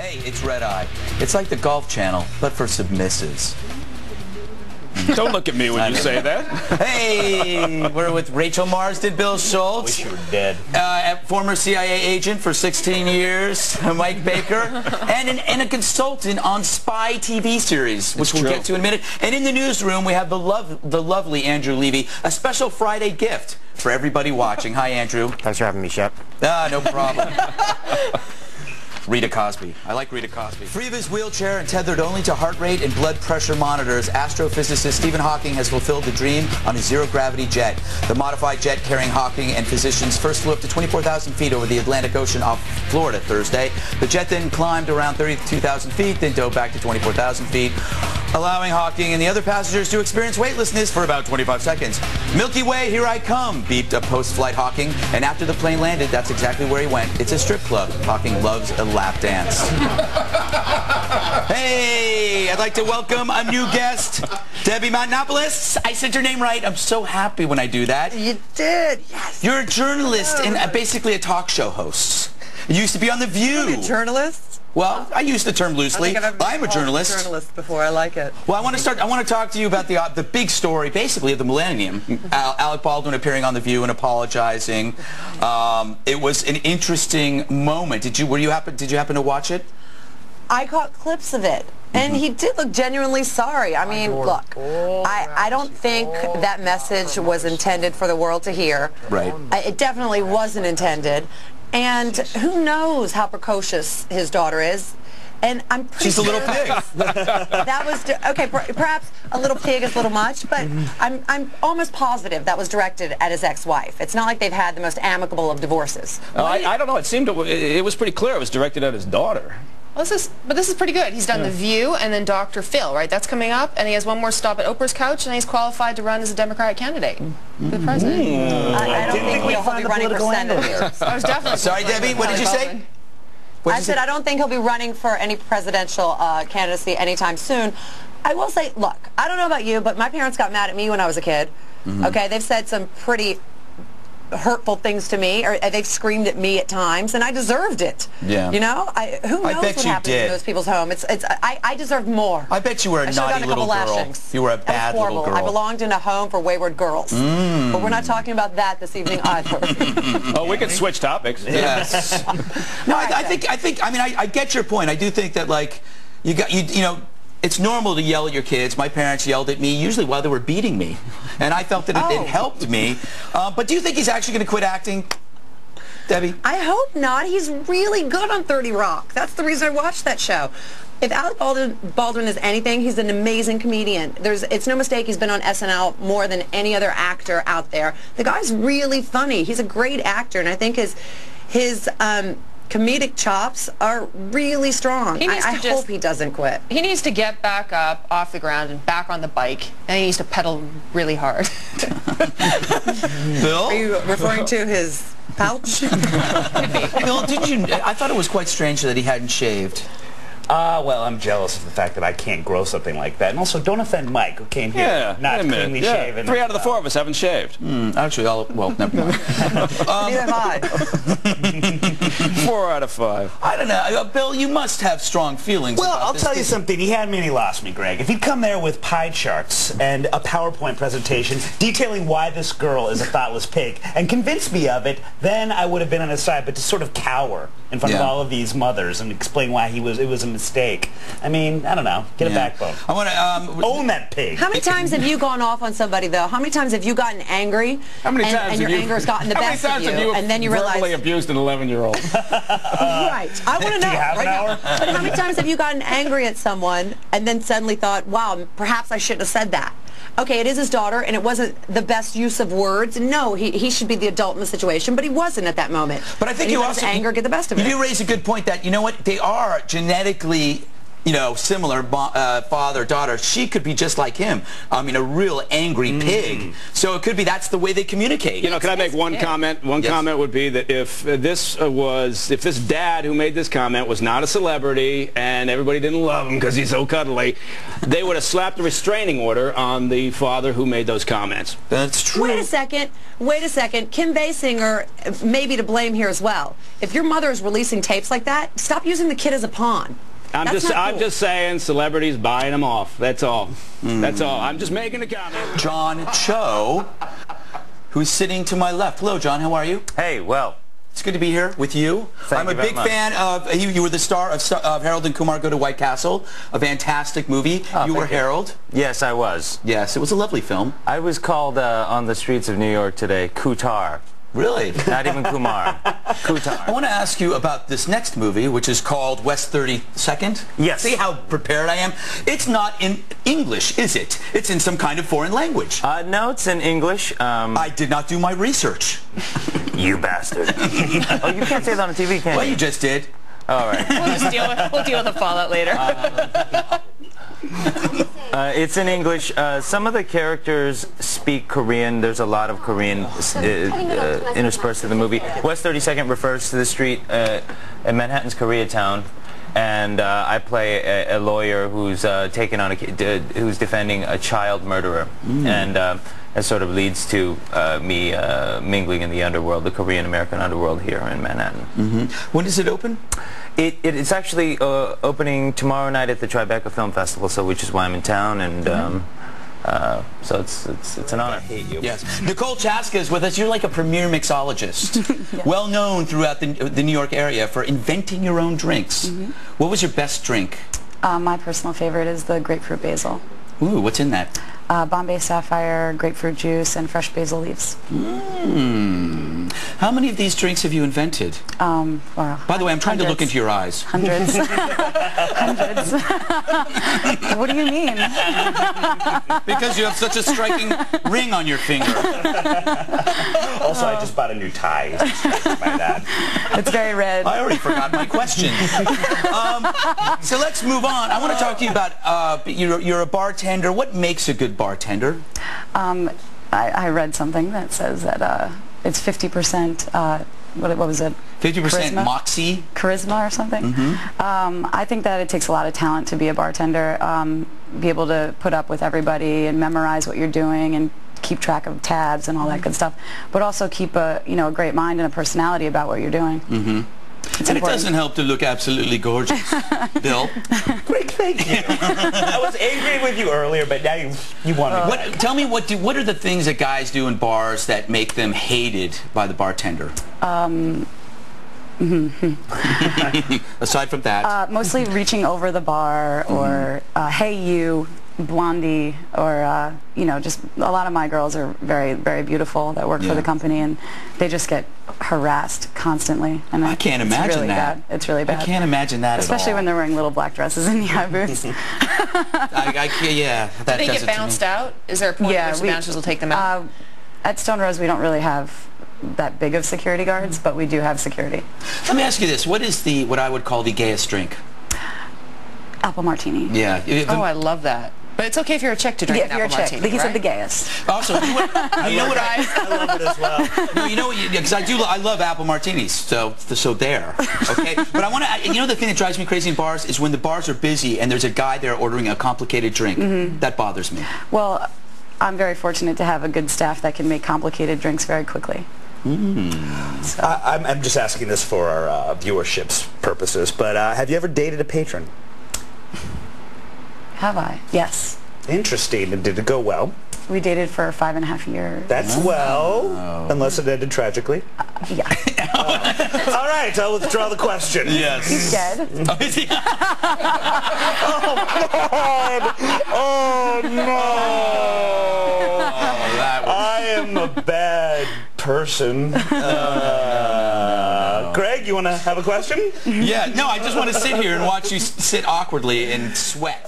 Hey, it's Red Eye. It's like the Golf Channel, but for submissives. Don't look at me when you say that. Hey, we're with Rachel Marsden, Bill Schultz. Wish you were dead. Former CIA agent for 16 years, Mike Baker, and a consultant on spy TV series, which we'll get to in a minute. And in the newsroom, we have the lovely Andrew Levy, a special Friday gift for everybody watching. Hi, Andrew. Thanks for having me, Shep. No problem. Rita Cosby. I like Rita Cosby. Free of his wheelchair and tethered only to heart rate and blood pressure monitors, astrophysicist Stephen Hawking has fulfilled the dream on a zero-gravity jet. The modified jet carrying Hawking and physicians first flew up to 24,000 feet over the Atlantic Ocean off Florida Thursday. The jet then climbed around 32,000 feet, then dove back to 24,000 feet, allowing Hawking and the other passengers to experience weightlessness for about 25 seconds. Milky Way, here I come, beeped a post-flight Hawking, and after the plane landed, that's exactly where he went. It's a strip club. Hawking loves a lap dance. Hey, I'd like to welcome a new guest, Debbie Matenopoulos. I said your name right. I'm so happy when I do that. You did, yes. You're a journalist and basically a talk show host. You used to be on The View. You're a journalist? Well, I use the term loosely. I'm a journalist. Journalist before. I like it. Well, I want to talk to you about the big story, basically, of the millennium. Alec Baldwin appearing on The View and apologizing. It was an interesting moment. Did you happen to watch it? I caught clips of it, and he did look genuinely sorry. I mean, look, I don't think that message was intended for the world to hear. Right. It definitely wasn't intended. And who knows how precocious his daughter is. And I'm pretty She's a little pig. That was, okay, perhaps a little pig is a little much, but I'm almost positive that was directed at his ex-wife. It's not like they've had the most amicable of divorces. I don't know. It seemed it was pretty clear it was directed at his daughter. Well, this is pretty good. He's done The View and then Dr. Phil, right? That's coming up, and he has one more stop at Oprah's couch, and he's qualified to run as a Democratic candidate for the president. I don't think he'll be running for senator. I was definitely Sorry, Debbie, what did you say? I said I don't think he'll be running for any presidential candidacy anytime soon. I will say, look, I don't know about you, but my parents got mad at me when I was a kid. Okay, they've said some pretty hurtful things to me, or they've screamed at me at times, and I deserved it. Yeah. You know, who knows what happens in those people's home? I deserved more. I bet you were a naughty little girl. You were a bad little girl. I belonged in a home for wayward girls. But we're not talking about that this evening either. Oh, we can switch topics. Yes. No, I get your point. I do think that, like, you know, it's normal to yell at your kids. My parents yelled at me, usually while they were beating me. And I felt that it helped me. But do you think he's actually going to quit acting, Debbie? I hope not. He's really good on 30 Rock. That's the reason I watched that show. If Alec Baldwin is anything, he's an amazing comedian. It's no mistake he's been on SNL more than any other actor out there. The guy's really funny. He's a great actor, and I think his comedic chops are really strong. I hope he doesn't quit. He needs to get back up off the ground and back on the bike, and he needs to pedal really hard. Bill? Are you referring to his pouch? Bill, I thought it was quite strange that he hadn't shaved. Well, I'm jealous of the fact that I can't grow something like that. And also, don't offend Mike, who came here not cleanly shaven. 3 out of the 4 of us haven't shaved. Actually, well, never mind. Neither have I. 4 out of 5. I don't know. Bill, you must have strong feelings Well, about I'll this. tell you something. He had me and he lost me, Greg. If he'd come there with pie charts and a PowerPoint presentation detailing why this girl is a thoughtless pig and convinced me of it, then I would have been on his side. But to sort of cower in front of all of these mothers and explain why it was a mistake. I mean, I don't know. Get a backbone. I want to own that pig. How many times have you gone off on somebody, though? How many times have you gotten angry? How many times and your anger has gotten the best of you, and then you realize verbally abused an 11-year-old? Right. I want to know. Do you have an hour? But how many times have you gotten angry at someone and then suddenly thought, wow, perhaps I shouldn't have said that? Okay, it is his daughter, and it wasn't the best use of words. No, he should be the adult in the situation, but he wasn't at that moment. But I think you also anger get the best of it. You do raise a good point that, you know what, they are genetically you know, similar father-daughter, she could be just like him. I mean, a real angry pig. So it could be that's the way they communicate. You know, can I make one comment? One comment would be that if this dad who made this comment was not a celebrity and everybody didn't love him because he's so cuddly, they would have slapped a restraining order on the father who made those comments. That's true. Wait a second. Wait a second. Kim Basinger may be to blame here as well. If your mother is releasing tapes like that, stop using the kid as a pawn. I'm just saying celebrities buying them off. That's all. That's all. I'm just making a comment. John Cho, who's sitting to my left. Hello, John. How are you? Hey, well. It's good to be here with you. I'm a big fan of, you were the star of Harold and Kumar Go to White Castle, a fantastic movie. You were Harold. Yes, I was. Yes, it was a lovely film. I was called on the streets of New York today, Kutar. Really? Not even Kumar. Kutar. I want to ask you about this next movie, which is called West 32nd. Yes. See how prepared I am? It's not in English, is it? It's in some kind of foreign language. No, it's in English. I did not do my research. You bastard. Oh, you can't say that on TV, can you? Well, you just did. All right. We'll deal with the fallout later. It's in English. Some of the characters speak Korean. There's a lot of Korean interspersed in the movie. West 32nd refers to the street in Manhattan's Koreatown, and I play a lawyer who's taken on who's defending a child murderer, and it sort of leads to me mingling in the underworld, the Korean-American underworld here in Manhattan. When does it open? It's actually opening tomorrow night at the Tribeca Film Festival, so which is why I'm in town, and so it's an honor. I hate you. Yes. Niccole Trzaska is with us. You're like a premier mixologist, well known throughout the New York area for inventing your own drinks. What was your best drink? My personal favorite is the grapefruit basil. Ooh, what's in that? Bombay Sapphire, grapefruit juice, and fresh basil leaves. How many of these drinks have you invented? Well, by the way, I'm trying to look into your eyes. Hundreds. Hundreds. What do you mean? Because you have such a striking ring on your finger. Also, I just bought a new tie. It's very red. I already forgot my question. So let's move on. I want to talk to you about, you're a bartender. What makes a good bartender? I read something that says that it's 50%, what was it? 50% moxie? Charisma or something. I think that it takes a lot of talent to be a bartender, be able to put up with everybody and memorize what you're doing and keep track of tabs and all that good stuff, but also keep a great mind and a personality about what you're doing. And it doesn't help to look absolutely gorgeous. Bill? Great, thank you. I was angry with you earlier, but now you want me. Tell me, what are the things that guys do in bars that make them hated by the bartender? Aside from that? Mostly reaching over the bar, or hey you, blondie, or just a lot of my girls are very, very beautiful that work for the company, and they just get harassed constantly. And I can't imagine really that. Bad. It's really bad. I can't imagine that especially at all. when they're wearing little black dresses in the high boots. Yeah. Do they get bounced out? Is there a point at which the bouncers will take them out? At Stone Rose, we don't really have that big of security guards, but we do have security. Let me ask you this: what is what I would call the gayest drink? Apple martini. Yeah. Oh, I love that. But it's okay if you're a chick to drink an apple martini, right? He said right? the gayest. Also, you know what I love it as well. No, you know what? Because I love apple martinis. So there. Okay. But I want to. The thing that drives me crazy in bars is when the bars are busy and there's a guy there ordering a complicated drink. That bothers me. Well, I'm very fortunate to have a good staff that can make complicated drinks very quickly. So. I'm just asking this for our viewership's purposes, but have you ever dated a patron? Have I? Yes. Interesting. And did it go well? We dated for 5.5 years. That's well, unless it ended tragically. Yeah. All right, I'll withdraw the question. Yes. He's dead. Oh, is he? Oh, God. Oh, no. I am a bad person. Greg, you want to have a question? Yeah, no, I just want to sit here and watch you sit awkwardly and sweat.